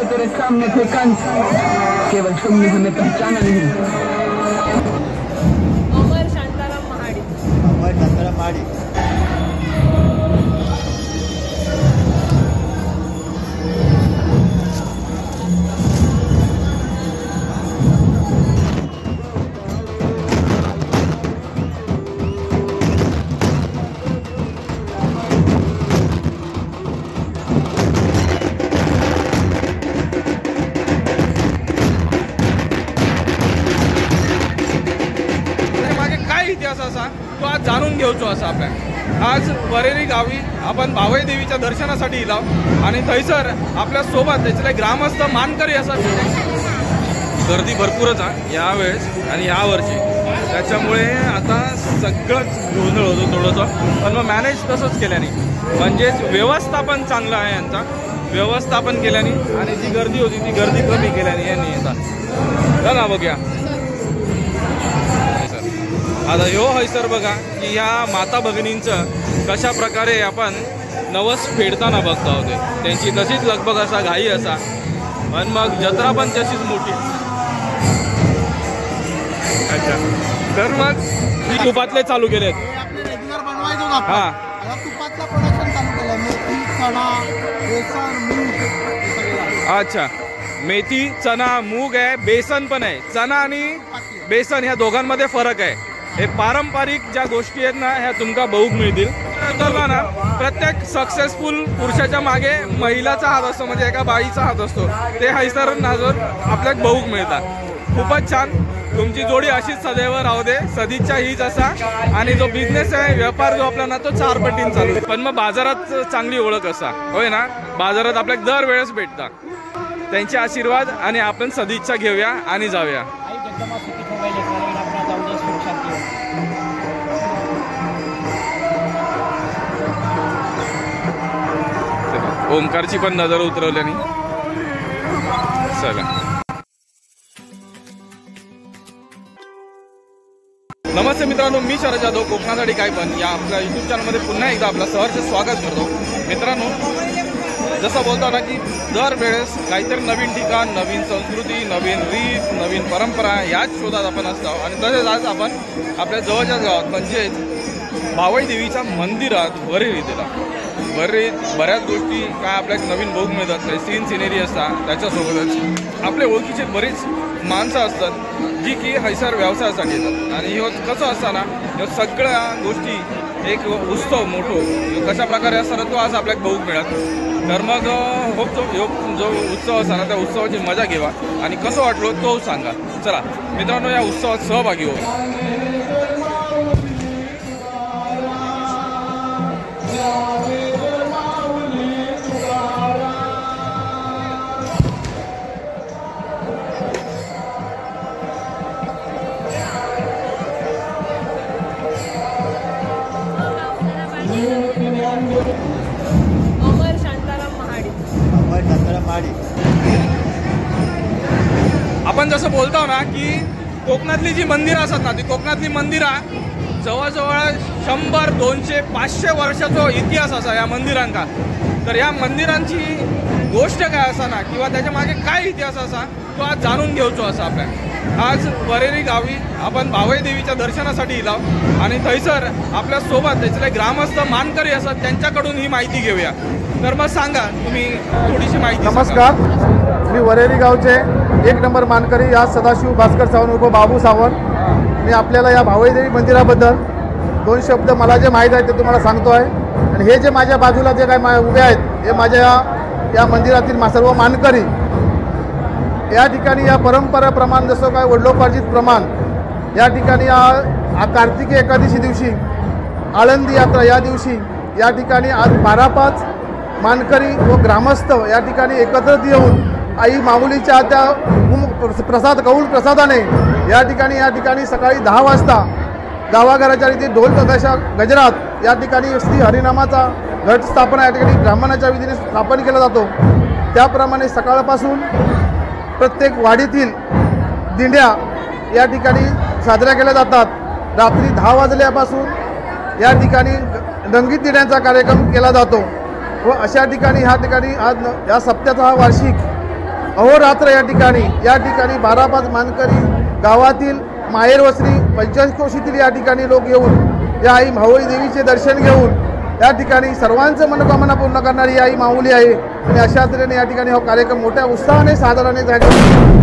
थे तेरे सामने थे कंस, केवल तुमने हमें पहचाना नहीं। अमर शांताराम महाडी। इतिहास असा तो आज जाणून घेवचो असा आपल्याक। आज वरेरी गावी आपण भावई देवीच्या दर्शनासाठी इला आणि थंयसर आपल्या सोबत त्याचे ग्रामस्थ मानकरी असतात। गर्दी भरपूरच आहे या वेळेस आणि या वर्षी, त्याच्यामुळे आता सगळंच गोंधळ होतो थोडंसं, पण मग मॅनेज तसंच केल्याने, म्हणजेच व्यवस्थापन चांगलं आहे यांचा, व्यवस्थापन केल्याने आणि जी गर्दी होती ती गर्दी कमी केल्याने यांनी येतात। चला बघूया आता ह्यो हैसर बघा की ह्या माता भगिनींचं कशा प्रकारे आपण नवस फेडताना बघता होते, त्यांची तशीच लगबग असा घाई असा, पण मग जत्रा पण तशीच मोठी। अच्छा, तर मग ही तुपातले चालू केलेत हा, अच्छा, मेथी चना मूग आहे, बेसन पण आहे, चना आणि बेसन ह्या दोघांमध्ये फरक आहे। हे पारंपरिक ज्या गोष्टी आहेत ना ह्या तुमका बघूक मिळतील। तर ना प्रत्येक सक्सेसफुल पुरुषाच्या मागे महिलाचा हात असतो, म्हणजे एका बाईचा हात असतो, ते हैसर नाजर आपल्याक बघूक मिळतात। खूपच छान, तुमची जोडी अशीच सदैव राहू दे, सदिच्छा हीच असा। आणि जो बिझनेस आहे, व्यापार जो आपला ना तो 4 पटीन चालू, पण मग बाजारात चांगली ओळख असा होय ना, बाजारात आपल्याक दर वेळेस भेटतात। त्यांचे आशीर्वाद आणि आपण सदिच्छा घेऊया आणि जाऊया। ओमकारची पण नजर उतरवल्याने चला। नमस्ते मित्रांनो, मी शरद जाधव, कोकणासाठी काय पण या आपल्या यूट्यूब चॅनलमध्ये पुन्हा एकदा आपलं सहर्ष स्वागत करतो। मित्रांनो, जसं बोलतो ना की दर वेळेस काहीतरी नवीन ठिकाण, नवीन संस्कृती, नवीन रीत, नवीन परंपरा याच शोधात आपण असतो। आणि तसेच आज आपण आपल्या जवळच्याच गावात म्हणजेच भावई देवीच्या मंदिरात वरेरी दिला। वरेरीत बऱ्याच गोष्टी काय आपल्याला नवीन बघूक मिळतात, काही सीन सिनेरी असतात, त्याच्यासोबतच आपले ओळखीचे बरीच माणसं असतात जी की हैसर व्यवसायासाठी येतात। आणि ह्यो कसं असताना ह्यो सगळ्या गोष्टी एक उत्सव मोठो कशा प्रकारे असताना तो आज आपल्याला बघूक मिळत। तर मग जो उत्सव असा ना त्या उत्सवाची मजा घेवा आणि कसं वाटलो तो सांगा। चला मित्रांनो, या उत्सवात सहभागी हो। अमर शांताराम महाडी। आपण जसं बोलतो ना की कोकणातली जी मंदिरं असतात ना, ती कोकणातली मंदिरं जवळजवळ 100, 200, 500 वर्षाचा इतिहास असा या मंदिरांका। तर या मंदिरांची गोष्ट काय असा ना किंवा त्याच्या मागे काय इतिहास असा तो आज जाणून घेवचो असा आपल्याला। आज वरेरी गावी आपण भावई देवीच्या दर्शनासाठी इला आणि थंयसर आपल्या सोबत त्याचे ग्रामस्थ मानकरी असतात, त्यांच्याकडून ही माहिती घेऊया। तर मग सांगा तुम्ही थोडीशी माहिती। नमस्कार, मी वरेरी गावचे 1 नंबर मानकरी या सदाशिव भास्कर सावंत उर्फ बाबू सावंत। मी आपल्याला या भावई देवी मंदिराबद्दल 2 शब्द मला जे माहीत आहे ते तुम्हाला सांगतो आहे। आणि हे जे माझ्या बाजूला जे काय उभे आहेत हे माझ्या या मंदिरातील सर्व मानकरी। या ठिकाणी या परंपरेप्रमाणे जसं काय वडलोपार्जित प्रमाण या ठिकाणी कार्तिकी एकादशी दिवशी आळंदी यात्रा या दिवशी या ठिकाणी आज 12-5 मानकरी व ग्रामस्थ या ठिकाणी एकत्रित येऊन आई माऊलीच्या त्या कौल प्रसादाने या ठिकाणी सकाळी 10 वाजता गावाघराच्या रीती ढोल गजरात या ठिकाणी श्री हरिनामाचा घट स्थापना या ठिकाणी ब्राह्मणाच्या विधीने स्थापन केला जातो। त्याप्रमाणे सकाळपासून प्रत्येक वाडीतील दिंड्या या ठिकाणी साजऱ्या केल्या जातात। रात्री 10 वाजल्यापासून या ठिकाणी रंगीत दिंड्यांचा कार्यक्रम केला जातो व अशा ठिकाणी आज या सप्त्याचा हा वार्षिक अहोरात्र या ठिकाणी 12-5 मानकरी गावातील माहेर वस्त्री पंचकोशीतील या ठिकाणी लोक येऊन या आई माऊली देवीचे दर्शन घेऊन या ठिकाणी सर्वांचं मनोकामना पूर्ण करणारी आई माऊली आहे आणि अशा तऱ्हेने या ठिकाणी हा कार्यक्रम मोठ्या उत्साहाने साधारण झाला।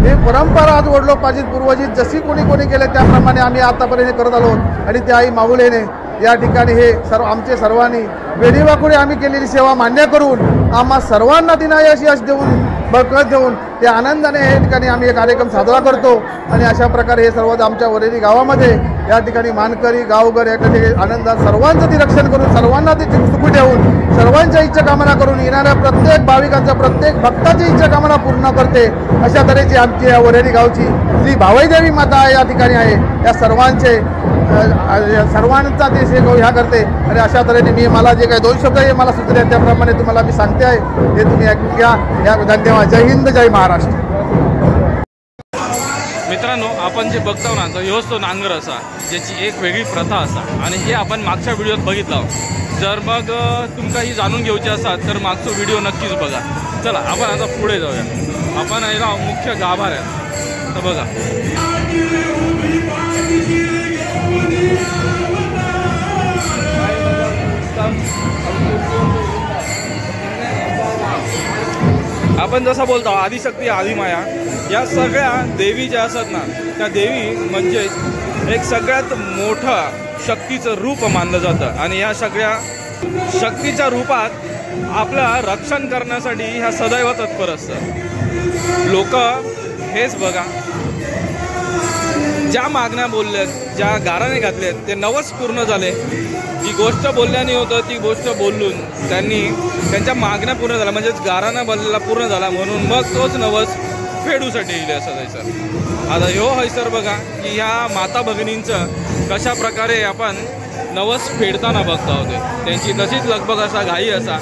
हे परंपरा आज वडिलोपार्जित पूर्वजित जशी कोणी केले त्याप्रमाणे आम्ही आतापर्यंत करत आलो आणि त्या आई माऊलीने या ठिकाणी हे आमचे सर्वांनी वेडीवाकुडी आम्ही केलेली सेवा मान्य करून आम्हा सर्वांना दिनायश यश देऊन बळकत देऊन त्या आनंदाने या ठिकाणी आम्ही हे कार्यक्रम साजरा करतो आणि अशा प्रकारे हे सर्व आमच्या वरेरी गावामध्ये या ठिकाणी मानकरी गावघर या ठिकाणी आनंदात सर्वांचं ती रक्षण करून सर्वांना ती सुखी ठेवून सर्वांच्या इच्छा कामना करून येणाऱ्या प्रत्येक भाविकांच्या प्रत्येक भक्ताची इच्छा कामना पूर्ण करते। अशा तऱ्हेची आमची या वरेरी गावची श्री भावईदेवी माता या ठिकाणी आहे। या सर्वांचा ते ह्या करते आणि अशा तऱ्हेने मला जे काही 2 शब्द हे मला सुचले त्याप्रमाणे तुम्हाला मी सांगते आहे हे तुम्ही ऐकून घ्या। या धन्यवाद। जय हिंद जय महाराष्ट्र। मित्रांनो आपण जे बघतो ना तो ह्योच तो नांगर असा ज्याची एक वेगळी प्रथा असा आणि हे आपण मागच्या व्हिडिओत बघितलं। जर मग तुमका ही जाणून घ्यायची असाल तर मागचा व्हिडिओ नक्कीच बघा। चला आपण आता पुढे जाऊया। आपण याला मुख्य गाभाऱ्यात तर बघा आपण जसं बोलतो आदिशक्ती आदिमाया या सगळ्या देवी ज्या असतात ना त्या देवी म्हणजे एक सगळ्यात मोठं शक्तीचं रूप मानलं जातं आणि या सगळ्या शक्तीच्या रूपात आपलं रक्षण करण्यासाठी ह्या सदैव तत्पर असतात। लोक हेच बघा ज्या मागण्या बोलल्यात ज्या गाराने घातल्यात ते नवस पूर्ण झाले। जी गोष्ट बोलल्याने होतं ती गोष्ट बोलून त्यांनी त्यांच्या मागण्या पूर्ण झाल्या म्हणजेच गाराना बोललेला पूर्ण झाला म्हणून मग तोच नवस फेडूसाठी येईल असं जायचं। आता ह्यो हैसर बघा की ह्या माता भगिनींचं कशा प्रकारे आपण नवस फेडताना बघता होते। त्यांची तशीच लगबग असा घाई असा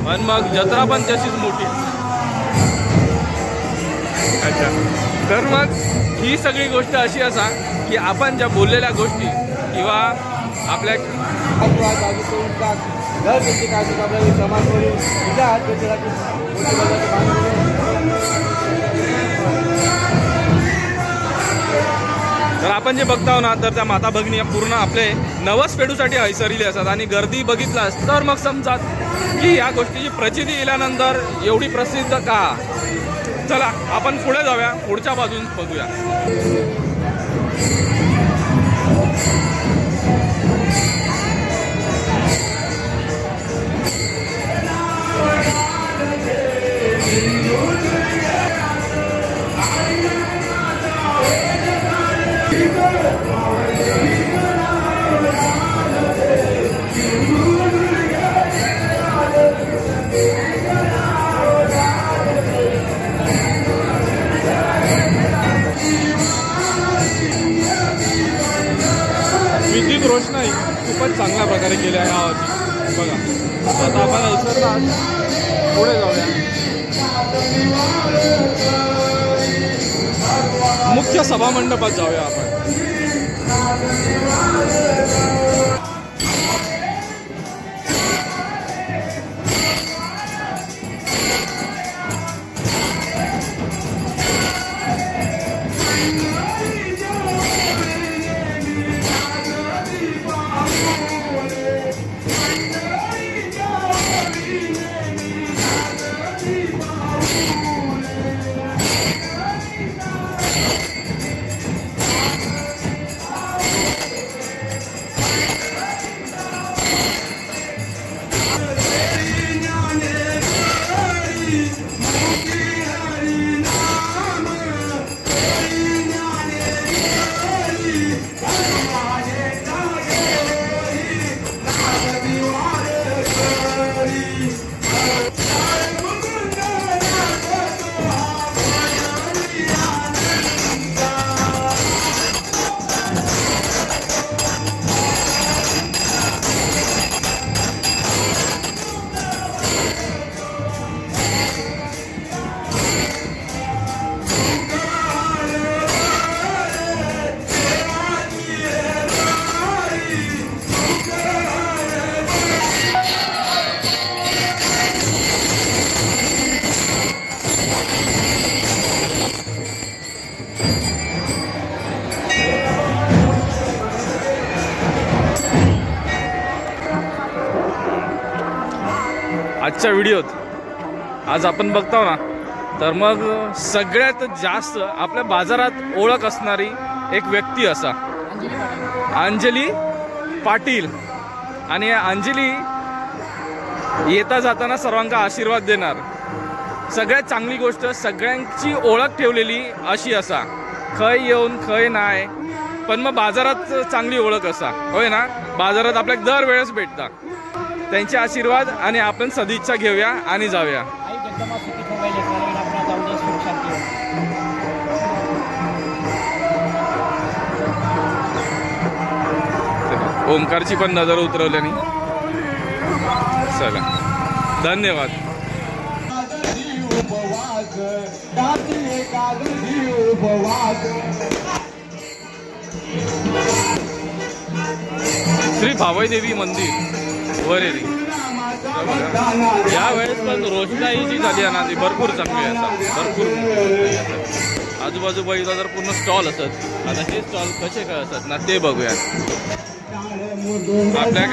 आणि मग जत्रा पण तशीच मोठी। अच्छा तर मग ही सगळी गोष्ट अशी असा की आपण ज्या बोललेल्या गोष्टी किंवा आपल्या तर आपण जे बघताव ना तर त्या माता भगिनी पूर्ण आपले नवस फेडूसाठी हैसरलेले असतात आणि गर्दी बघितलास तर मग समजात की या गोष्टीची प्रचिती केल्यानंतर एवढी प्रसिद्ध का। चला आपण पुढे जाऊया पुढच्या बाजून बघूया। विद्युत रोषणाई खूपच चांगल्या प्रकारे केली आहे गावाची बघा। आता आपण हैसरला पुढे जाऊया मुख्य सभामंडपात जाऊया आपण। आजच्या व्हिडिओत आज आपण बघतो ना, तर मग सगळ्यात जास्त आपल्या बाजारात ओळख असणारी एक व्यक्ती असा अंजली पाटील. आणि अंजली येता जाताना सर्वांना आशीर्वाद देणार. सगळ्यात चांगली गोष्ट सगळ्यांची ओळख ठेवलेली अशी असा, खय येऊन खय नाही, पण मग बाजारात चांगली ओळख असा, होय ना. बाजारात आपल्याला दरवेळेस भेटतात. त्यांचे आशीर्वाद आणि आपण सदिच्छा घेऊया आणि जाऊया. ओमकारची पण नजर उतरवल्याने. चला, धन्यवाद. श्री भावईदेवी मंदिर वरेरी. या वेळेस पण रोषणाई जी झाली आहे ना, ती भरपूर चांगली आहे. भरपूर आजूबाजू बघितलं तर पूर्ण स्टॉल असत. आता हे स्टॉल कसे काय असतात ना ते बघूया.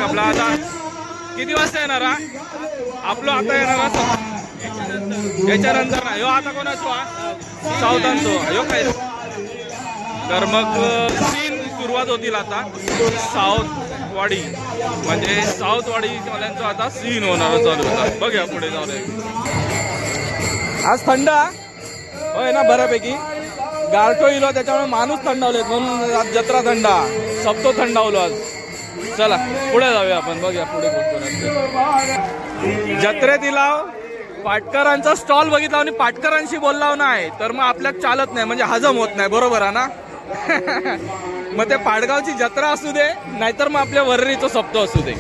आपला आता किती वाजता येणार हा? आपलं आता येणार याच्यानंतर ना. ह्यो आता कोणाचो हा? साऊथांचो ह्यो काय. तर मग सीन सुरुवात होतील आता. साऊथ वाडी म्हणजे साऊथ वाडीवाल्यांचं आता सीन होणार चालू होता. बघूया पुढे जाऊ दे. आज थंड होय ना बऱ्यापैकी. गारठो इलो त्याच्यामुळे माणूस थंडावले, म्हणून आज जत्रा थंडा सबतो थंडावलो आज. चला पुढे जाऊया आपण. बघूया पुढे कोण. जत्रेत इलाव पाटकरांचा स्टॉल बघितला आणि पाटकरांशी बोललाव नाही तर मग आपल्याला चालत नाही, म्हणजे हजम होत नाही. बरोबर आहे ना. मग ते पाटगावची जत्रा असू दे नाहीतर मग आपल्या वररीचं सप्ताह असू दे,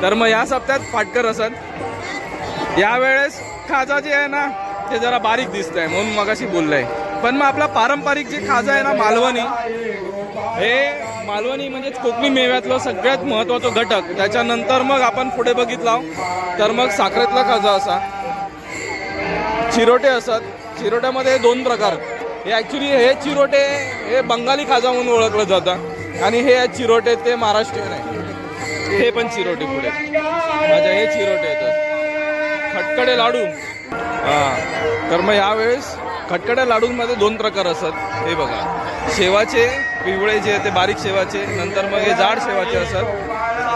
तर मग या सप्त्यात पाटकर असत. यावेळेस खाजा जे आहे ना ते जरा बारीक दिसत आहे म्हणून मगाशी बोललंय. पण मग आपला पारंपरिक जे खाजा आहे ना मालवणी, हे मालवणी म्हणजे कोकणी मेव्यातलं सगळ्यात महत्वाचं घटक. त्याच्यानंतर मग आपण पुढे बघितलं तर मग साखरेतला खाजा असा, चिरोटे असत. चिरोट्यामध्ये दोन प्रकार. हे ॲक्च्युली हे चिरोटे हे बंगाली खाजा म्हणून ओळखलं जातं आणि हे चिरोटे ते महाराष्ट्रीयन आहे. हे पण चिरोटे पुढे माझ्या हे चिरोटे येतात. खटकडे लाडू. तर मग यावेळेस खटखट्या लाडूंमध्ये दोन प्रकार असतात. हे बघा, शेवाचे पिवळे जे ते बारीक शेवाचे, नंतर मग हे जाड शेवाचे असतात,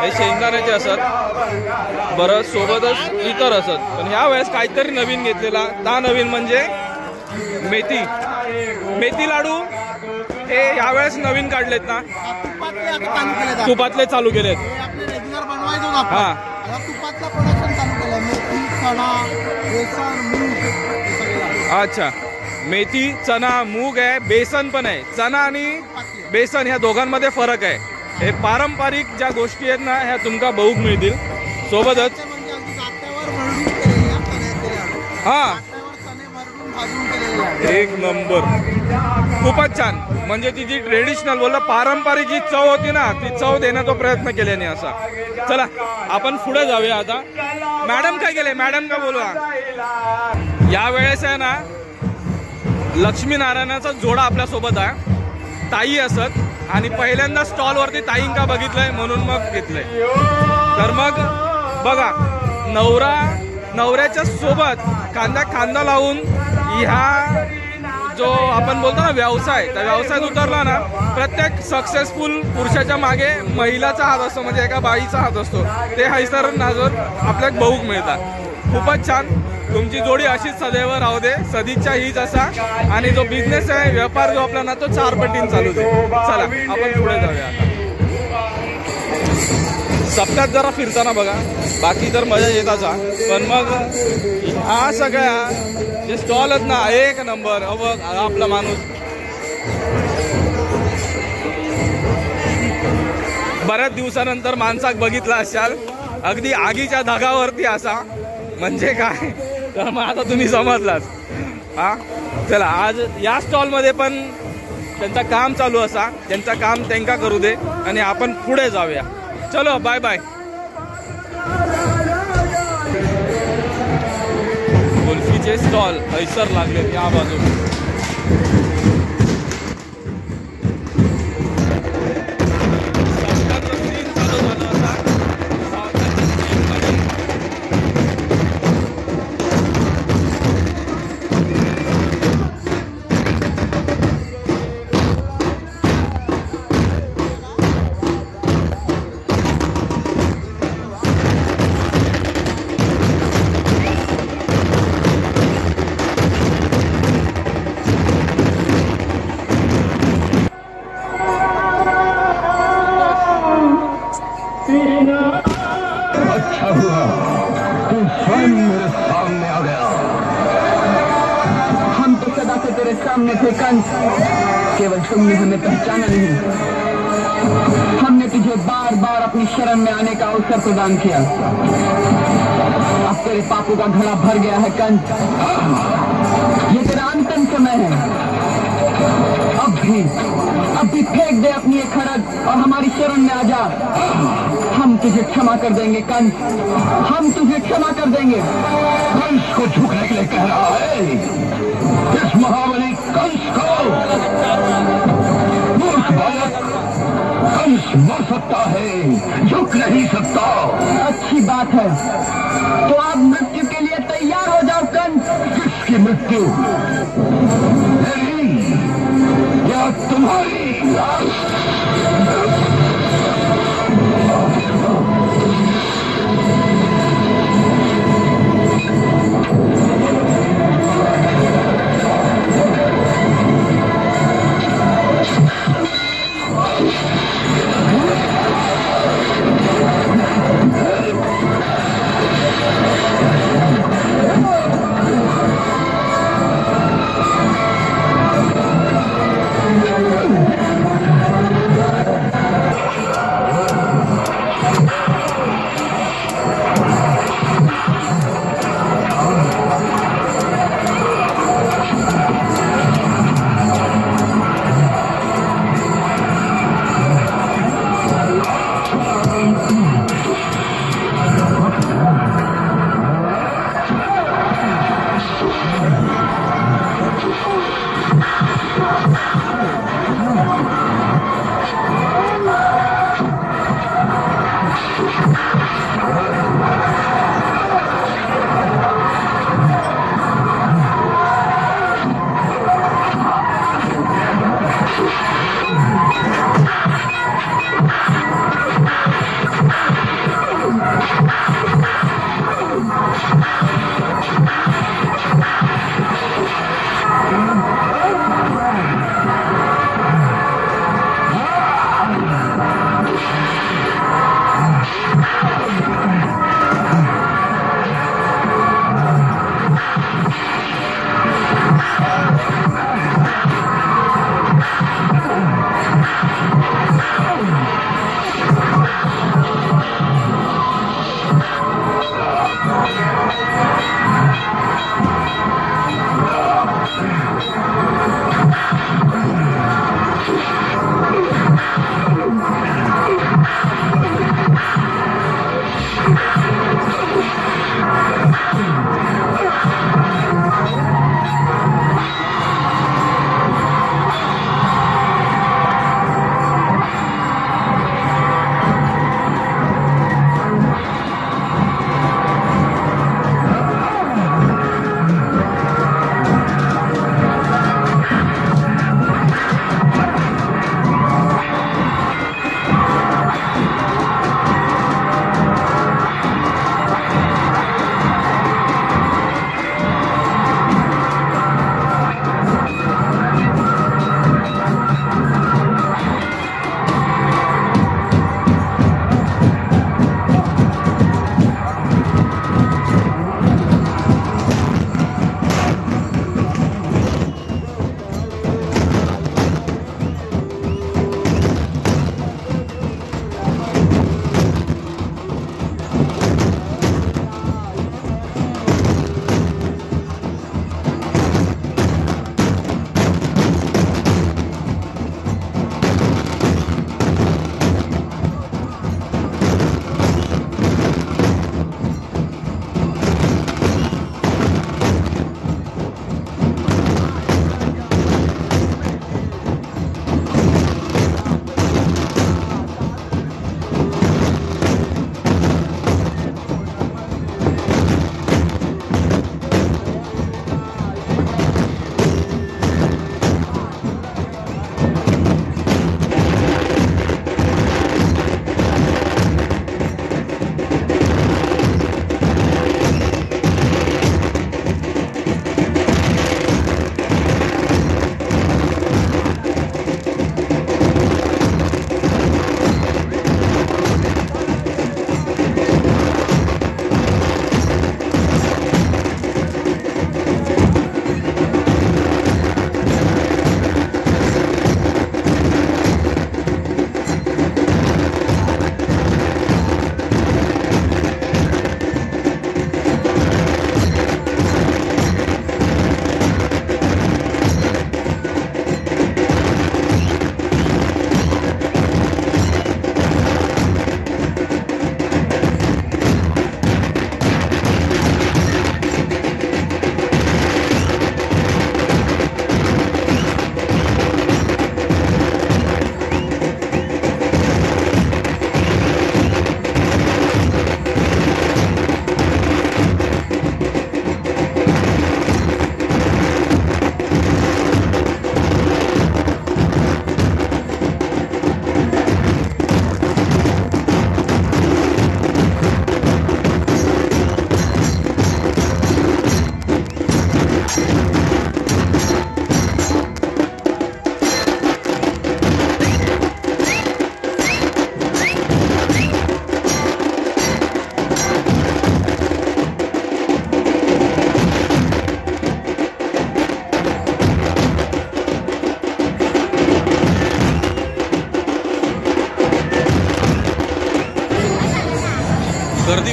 हे शेंगदाण्याचे असतात. बरं सोबतच इतर असतात. पण ह्या वेळेस काहीतरी नवीन घेतलेला. ता नवीन म्हणजे मेथी लाडू. हे यावेळेस नवीन काढलेत ना, तुपातले चालू केलेत. हा अच्छा, मेथी चना मूग आहे, बेसन पण आहे. चना आणि बेसन ह्या दोघांमध्ये फरक आहे. हे पारंपरिक ज्या गोष्टी आहेत ना ह्या तुमका बघूक मिळतील. सोबतच हा एक नंबर, खूपच छान. म्हणजे ती जी ट्रेडिशनल बोलला पारंपरिक जी चव होती ना ती चव देण्याचा प्रयत्न केल्याने असा. चला आपण पुढे जाऊया आता. मॅडम काय केले, मॅडम का बोलवा. या वेळेस आहे ना लक्ष्मीनारायणाचा जोडा आपल्या सोबत आहे. ताई असत आणि पहिल्यांदा स्टॉल वरती ताईंका बघितलंय म्हणून मग घेतलंय. तर मग बघा, नवऱ्याच्या सोबत खांदा लावून ह्या जो आपण बोलतो ना व्यवसाय, त्या व्यवसायात उतरला ना. प्रत्येक सक्सेसफुल पुरुषाच्या मागे महिलाचा हात असतो, म्हणजे एका बाईचा हात असतो. ते हैसर नाजर आपल्याला बघूक मिळतात. खूपच छान. तुमची जोडी अशीच सदैव राहू दे, सदिच्छा हीच असा. आणि जो बिझनेस आहे, व्यापार जो आपला ना तो 4 पटीने चालू दे. चला आपण पुढे जाऊया आता. सप्त्यात जरा फिरताना बघा, बाकी तर मजा येताचा. पण मग हा सगळ्या जे स्टॉल आहेत ना एक नंबर. आपला माणूस बऱ्याच दिवसानंतर माणसाक बघितला असाल, अगदी आगीच्या धागावरती असा. म्हणजे काय, तर मग आता तुम्ही समजलात. हा चला, आज या स्टॉलमध्ये पण त्यांचं काम चालू असा. त्यांचं काम त्यांका करू दे आणि आपण पुढे जाऊया. चलो बाय बाय. कुल्फीचे स्टॉल हैसर लागले या बाजूला. सामने आ गया। हम तो सदा से तेरे सामने थे कंस, केवल तुमने हमें पहचाना नहीं। हमने तुझे बार बार अपनी शरण में आने का अवसर प्रदान किया। अब तेरे पापों का घड़ा भर गया है कंस। ये तेरा अंतिम समय है। अब भी फेंक दे अपनी एक खड़ग और हमारी शरण में आ जा। हम तुझे क्षमा कर देंगे कंस, हम तुझे क्षमा कर देंगे। कंस को झुकने के लिए कह रहा है? इस महाबली कंस को? मूर्ख बालक, कंस मर सकता है, झुक नहीं सकता। अच्छी बात है, तो आप मृत्यु के लिए तैयार हो जाओ कंस। किसकी मृत्यु? मेरी या तुम्हारी?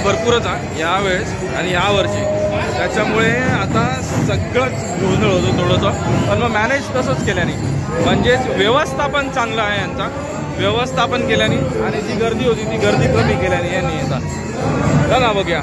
भरपूरच आहे यावेळेस आणि यावर्षी, त्याच्यामुळे आता सगळंच गोंधळ होतो थोडंसं. पण मग मॅनेज तसंच केल्याने, म्हणजेच व्यवस्थापन चांगलं आहे यांचा, व्यवस्थापन केल्याने आणि जी गर्दी होती ती गर्दी कमी केल्याने यांनी येतात. चला बघूया.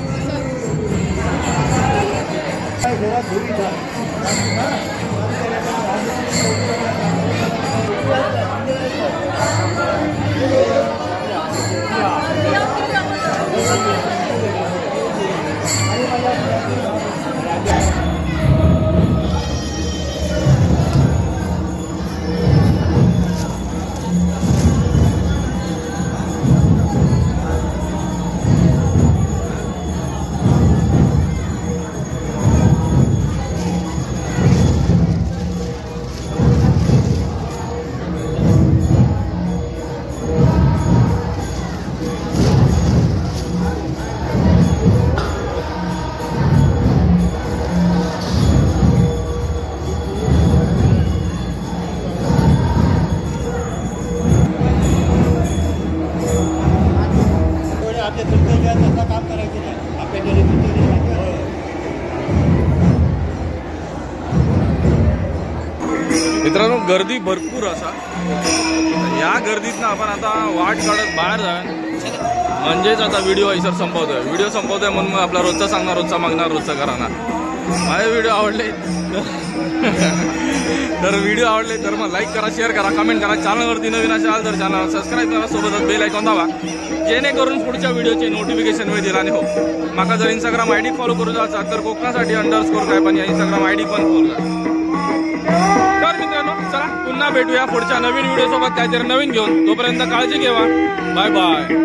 मित्रांनो गर्दी भरपूर असा, या गर्दीतनं आपण आता वाट काढत बाहेर जाऊया. म्हणजेच आता व्हिडिओ सर संपवतोय, व्हिडिओ संपवतोय म्हणून मग आपला रोजचा सांगणार, रोजचा मागणार, रोजचा कराना. माझे व्हिडिओ आवडले तर व्हिडिओ आवडले तर मग लाईक करा, शेअर करा, कमेंट करा. चॅनलवरती नवीन असाल तर चॅनल सबस्क्राईब करा, सोबतच बेल आयकॉन दाबा जेणेकरून पुढच्या व्हिडिओचे नोटिफिकेशन मिळतील. आणि हो, माका जर इंस्टाग्राम आयडी फॉलो करू असाल तर कोकणासाठी _ काय पण या इंस्टाग्राम आयडी पण फॉलो करा. तर मित्रांनो चला पुन्हा भेटूया पुढच्या नवीन व्हिडिओ सोबत काहीतरी नवीन घेऊन. तोपर्यंत काळजी घेवा. Bye bye.